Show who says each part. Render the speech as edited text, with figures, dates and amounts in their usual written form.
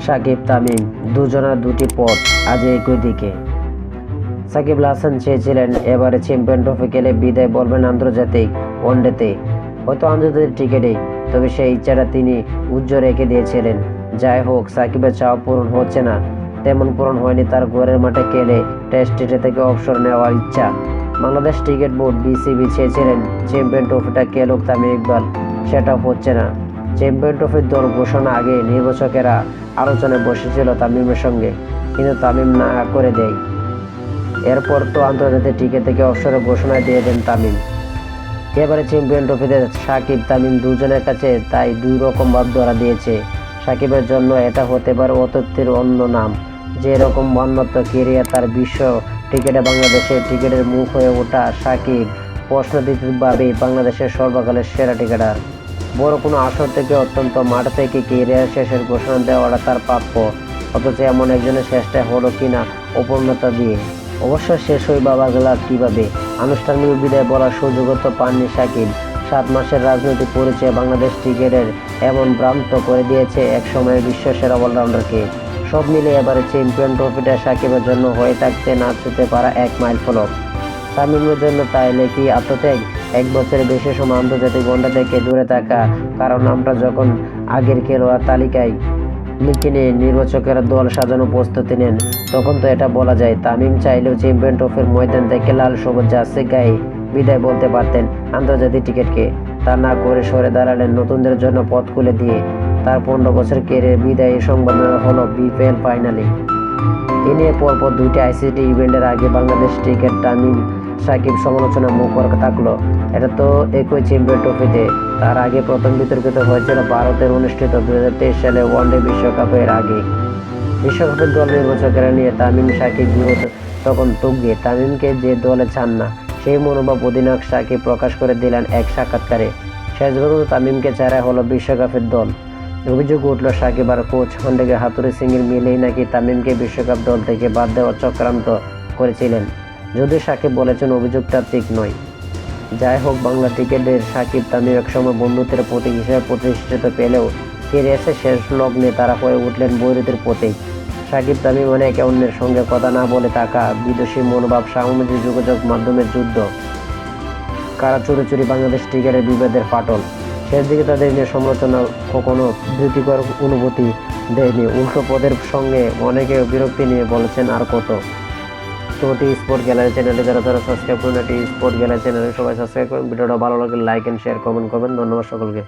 Speaker 1: সাকিব তামিম দুজনের দুটি পথ আজ একই দিকে। সাকিব আল হাসান চেয়েছিলেন এবারে চ্যাম্পিয়ন ট্রফি খেলে বিদায় বলবেন আন্তর্জাতিক ওয়ানডেতে, হয়তো আন্তর্জাতিক ক্রিকেটে, তবে সেই ইচ্ছাটা তিনি উজ্জ্বল রেখে দিয়েছিলেন। যাই হোক, সাকিবের চাওয়া পূরণ হচ্ছে না, তেমন পূরণ হয়নি তার ঘরের মাঠে খেলে টেস্ট থেকে অবসর নেওয়ার ইচ্ছা। বাংলাদেশ ক্রিকেট বোর্ড বিসিবি চেয়েছিলেন চ্যাম্পিয়ন ট্রফিটা খেলুক তামিম ইকবাল, সেটাও হচ্ছে না। চ্যাম্পিয়ন ট্রফির দল ঘোষণা আগে নির্বাচকেরা আলোচনায় বসেছিল তামিমের সঙ্গে, কিন্তু তামিম না করে দেয়। এরপর তো আন্তর্জাতিক ক্রিকেট থেকে অবসরের ঘোষণা দিয়ে দেন তামিম। এবারে চ্যাম্পিয়ন ট্রফিতে সাকিব তামিম দুজনের কাছে তাই দুই রকম ভাব ধরা দিয়েছে। সাকিবের জন্য এটা হতে পারে অতীতের অন্য নাম, যে এরকম বন্যত্ব কেরিয়ার তার বিশ্ব ক্রিকেটে বাংলাদেশের ক্রিকেটের মুখ হয়ে ওঠা সাকিব প্রশ্নবিদ্ধভাবেই বাংলাদেশের সর্বকালের সেরা ক্রিকেটার। বড় কোনো আসর থেকে অত্যন্ত মাঠ থেকে কেরিয়ার শেষের ঘোষণা দেওয়াটা তার প্রাপ্য, অথচ এমন একজনের চেষ্টা হলো কিনা অপূর্ণতা দিয়ে। অবশ্য শেষ হয়ে বাবা গেল কীভাবে, আনুষ্ঠানিক বিদায় বলার সুযোগও তো পাননি সাকিব। 7 মাসের রাজনৈতিক পরিচয় বাংলাদেশ ক্রিকেটের এমন ভ্রান্ত করে দিয়েছে এক সময়ের বিশ্বসেরা অলরাউন্ডারকে। সব মিলে এবারে চ্যাম্পিয়ন ট্রফিটা সাকিবের জন্য হয়ে থাকতে না ছুঁতে পারা এক মাইল ফলক। তামিমের জন্য তাইলে কি আত্মত্যাগ, 1 বছরের বেশি সময় আন্তর্জাতিক ওয়ানডে থেকে দূরে থাকা, কারণ নামটা যখন আগের খেলোয়াড় তালিকায় লিখে নিয়ে নির্বাচকেরা দল সাজানো প্রস্তুতি নেন, তখন তো এটা বলা যায় তামিম চাইলেও চ্যাম্পিয়ন ট্রফির ময়দান থেকে লাল সবুজ জার্সি গায়ে বিদায় বলতে পারতেন আন্তর্জাতিক ক্রিকেটকে। তা না করে সরে দাঁড়ালেন নতুনদের জন্য পথ খুলে দিয়ে। তার 15 বছর কেরিয়ার বিদায়ী সংবাদ হলো বিপিএল ফাইনালে। এ নিয়ে পরপর 2টি আইসিসি ইভেন্টের আগে বাংলাদেশ ক্রিকেট তামিম সাকিব সমালোচনা মুখর থাকলো। এটা তো একই চ্যাম্পিয়ন ট্রফিতে। তার আগে প্রথম বিতর্কিত হয়েছিল ভারতের অনুষ্ঠিত 2023 সালে ওয়ানডে বিশ্বকাপের আগে। বিশ্বকাপের দল নির্বাচকেরা নিয়ে তামিম সাকিব বিরোধ তখন তুঙ্গে। তামিমকে যে দলে চান না, সেই মনোভাব অধিনায়ক সাকিব প্রকাশ করে দিলেন এক সাক্ষাৎকারে। শেষ পর্যন্ত তামিমকে ছাড়া হলো বিশ্বকাপের দল। অভিযোগ উঠল সাকিব আর কোচ খন্ডেকে হাতুড়ি সিংয়ের মিলেই নাকি তামিমকে বিশ্বকাপ দল থেকে বাদ দেওয়ার চক্রান্ত করেছিলেন, যদিও সাকিব বলেছেন অভিযোগটা ঠিক নয়। যাই হোক, বাংলা ক্রিকেটের সাকিব তামিম একসময় বন্ধুত্বের প্রতীক হিসেবে প্রতিষ্ঠিত পেলেও কেরিয়ারের শেষ লগ্নে তারা হয়ে উঠলেন বৈরীদের প্রতীক। সাকিব তামিম একে অন্যের সঙ্গে কথা না বলে থাকা, বিদেশি মনোভাব, সামাজিক যোগাযোগ মাধ্যমের যুদ্ধ, কারা চুরি বাংলাদেশ ক্রিকেটের বিভেদের ফাটল। শেষ দিকে তাদের নিয়ে সমালোচনা কখনো ভীতিকর অনুভূতি দেয়নি, উল্টো পদের সঙ্গে অনেকে বিরক্তি নিয়ে বলেছেন আর কত। তো টি স্পোর্ট গ্যালারি চ্যানেলে যারা সাবস্ক্রাইব করুন, টি স্পোর্ট গ্যালারি চ্যানেলে সবাই সাবস্ক্রাইব করুন। ভিডিওটা ভালো লাগলে লাইক এন্ড শেয়ার কমেন্ট করবেন। ধন্যবাদ সকলকে।